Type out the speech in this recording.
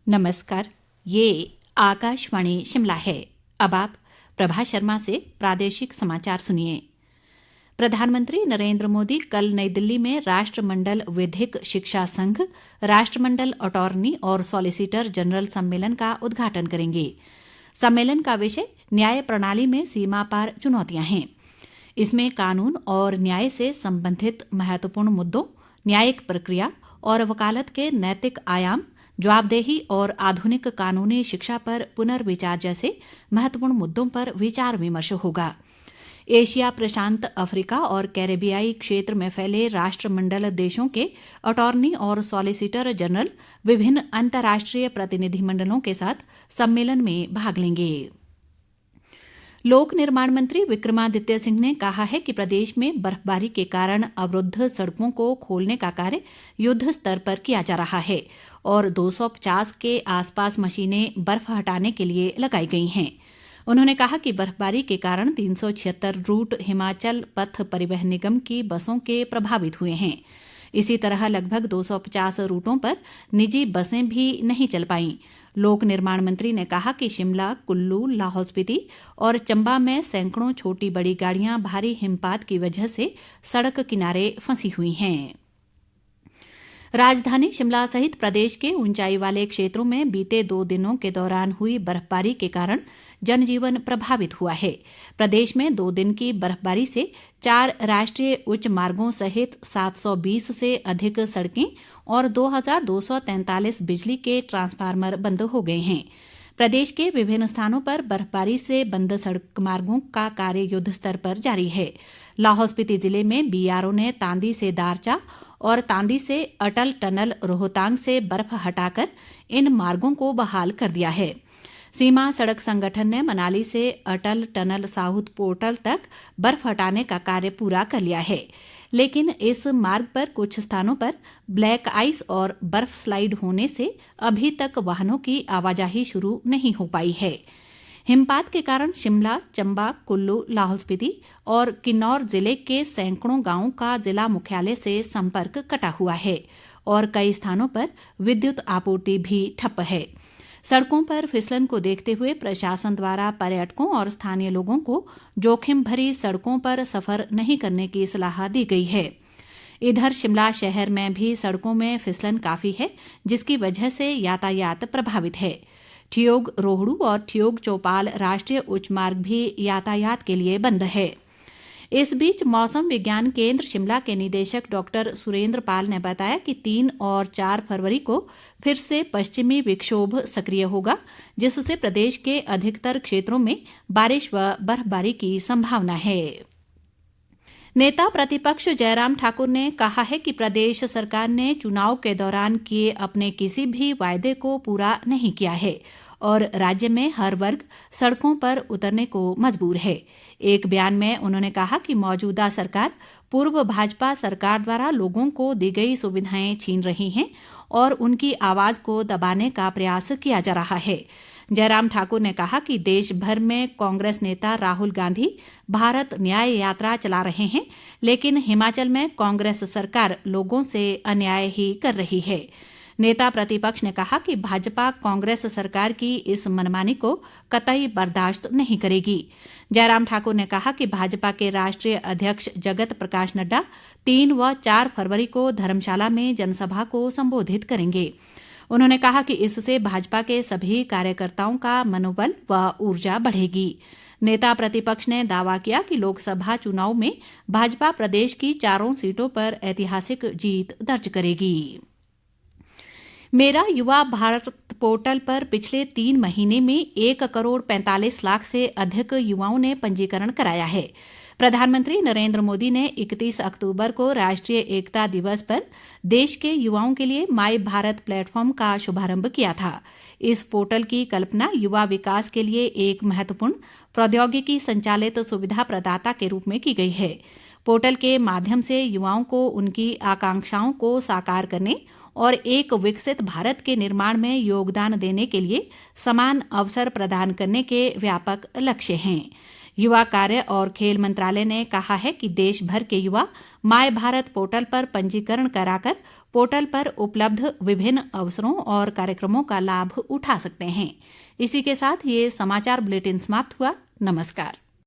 नमस्कार। ये आकाशवाणी शिमला है। अब आप प्रभा शर्मा से प्रादेशिक समाचार सुनिए। प्रधानमंत्री नरेंद्र मोदी कल नई दिल्ली में राष्ट्रमंडल विधिक शिक्षा संघ, राष्ट्रमंडल अटॉर्नी और सॉलिसिटर जनरल सम्मेलन का उद्घाटन करेंगे। सम्मेलन का विषय न्याय प्रणाली में सीमा पार चुनौतियां हैं। इसमें कानून और न्याय से संबंधित महत्वपूर्ण मुद्दों, न्यायिक प्रक्रिया और वकालत के नैतिक आयाम, जवाबदेही और आधुनिक कानूनी शिक्षा पर पुनर्विचार जैसे महत्वपूर्ण मुद्दों पर विचार विमर्श होगा। एशिया प्रशांत, अफ्रीका और कैरेबियाई क्षेत्र में फैले राष्ट्रमंडल देशों के अटॉर्नी और सॉलिसिटर जनरल विभिन्न अंतर्राष्ट्रीय प्रतिनिधिमंडलों के साथ सम्मेलन में भाग लेंगे। लोक निर्माण मंत्री विक्रमादित्य सिंह ने कहा है कि प्रदेश में बर्फबारी के कारण अवरुद्ध सड़कों को खोलने का कार्य युद्ध स्तर पर किया जा रहा है और 250 के आसपास मशीनें बर्फ हटाने के लिए लगाई गई हैं। उन्होंने कहा कि बर्फबारी के कारण 376 रूट हिमाचल पथ परिवहन निगम की बसों के प्रभावित हुए हैं। इसी तरह लगभग 250 रूटों पर निजी बसें भी नहीं चल पाईं। लोक निर्माण मंत्री ने कहा कि शिमला, कुल्लू, लाहौल स्पीति और चंबा में सैकड़ों छोटी बड़ी गाड़ियां भारी हिमपात की वजह से सड़क किनारे फंसी हुई हैं। राजधानी शिमला सहित प्रदेश के ऊंचाई वाले क्षेत्रों में बीते 2 दिनों के दौरान हुई बर्फबारी के कारण जनजीवन प्रभावित हुआ है। प्रदेश में 2 दिन की बर्फबारी से 4 राष्ट्रीय उच्च मार्गों सहित 720 से अधिक सड़कें और 2243 बिजली के ट्रांसफार्मर बंद हो गए हैं। प्रदेश के विभिन्न स्थानों पर बर्फबारी से बंद सड़क मार्गों का कार्य युद्ध स्तर पर जारी है। लाहौल स्पीति जिले में बीआरओ ने तांदी से दारचा और तांदी से अटल टनल रोहतांग से बर्फ हटाकर इन मार्गों को बहाल कर दिया है। सीमा सड़क संगठन ने मनाली से अटल टनल साउथ पोर्टल तक बर्फ हटाने का कार्य पूरा कर लिया है, लेकिन इस मार्ग पर कुछ स्थानों पर ब्लैक आइस और बर्फ स्लाइड होने से अभी तक वाहनों की आवाजाही शुरू नहीं हो पाई है। हिमपात के कारण शिमला, चंबा, कुल्लू, लाहौल स्पीति और किन्नौर जिले के सैकड़ों गांवों का जिला मुख्यालय से संपर्क कटा हुआ है और कई स्थानों पर विद्युत आपूर्ति भी ठप है। सड़कों पर फिसलन को देखते हुए प्रशासन द्वारा पर्यटकों और स्थानीय लोगों को जोखिम भरी सड़कों पर सफर नहीं करने की सलाह दी गई है। इधर शिमला शहर में भी सड़कों में फिसलन काफी है, जिसकी वजह से यातायात प्रभावित है। ठियोग रोहडू और ठियोग चौपाल राष्ट्रीय उच्च मार्ग भी यातायात के लिए बंद है। इस बीच मौसम विज्ञान केंद्र शिमला के निदेशक डॉक्टर सुरेंद्र पाल ने बताया कि 3 और 4 फरवरी को फिर से पश्चिमी विक्षोभ सक्रिय होगा, जिससे प्रदेश के अधिकतर क्षेत्रों में बारिश व बर्फबारी की संभावना है। नेता प्रतिपक्ष जयराम ठाकुर ने कहा है कि प्रदेश सरकार ने चुनाव के दौरान किए अपने किसी भी वायदे को पूरा नहीं किया है और राज्य में हर वर्ग सड़कों पर उतरने को मजबूर है। एक बयान में उन्होंने कहा कि मौजूदा सरकार पूर्व भाजपा सरकार द्वारा लोगों को दी गई सुविधाएं छीन रही हैं और उनकी आवाज को दबाने का प्रयास किया जा रहा है। जयराम ठाकुर ने कहा कि देश भर में कांग्रेस नेता राहुल गांधी भारत न्याय यात्रा चला रहे हैं, लेकिन हिमाचल में कांग्रेस सरकार लोगों से अन्याय ही कर रही है। नेता प्रतिपक्ष ने कहा कि भाजपा कांग्रेस सरकार की इस मनमानी को कतई बर्दाश्त नहीं करेगी। जयराम ठाकुर ने कहा कि भाजपा के राष्ट्रीय अध्यक्ष जगत प्रकाश नड्डा 3 व 4 फरवरी को धर्मशाला में जनसभा को संबोधित करेंगे। उन्होंने कहा कि इससे भाजपा के सभी कार्यकर्ताओं का मनोबल व ऊर्जा बढ़ेगी। नेता प्रतिपक्ष ने दावा किया कि लोकसभा चुनाव में भाजपा प्रदेश की 4 सीटों पर ऐतिहासिक जीत दर्ज करेगी। मेरा युवा भारत पोर्टल पर पिछले 3 महीने में 1 करोड़ 45 लाख से अधिक युवाओं ने पंजीकरण कराया है। प्रधानमंत्री नरेंद्र मोदी ने 31 अक्टूबर को राष्ट्रीय एकता दिवस पर देश के युवाओं के लिए माई भारत प्लेटफॉर्म का शुभारंभ किया था। इस पोर्टल की कल्पना युवा विकास के लिए एक महत्वपूर्ण प्रौद्योगिकी संचालित सुविधा प्रदाता के रूप में की गई है। पोर्टल के माध्यम से युवाओं को उनकी आकांक्षाओं को साकार करने और एक विकसित भारत के निर्माण में योगदान देने के लिए समान अवसर प्रदान करने के व्यापक लक्ष्य हैं। युवा कार्य और खेल मंत्रालय ने कहा है कि देश भर के युवा माय भारत पोर्टल पर पंजीकरण कराकर पोर्टल पर उपलब्ध विभिन्न अवसरों और कार्यक्रमों का लाभ उठा सकते हैं। इसी के साथ ये समाचार बुलेटिन समाप्त हुआ। नमस्कार।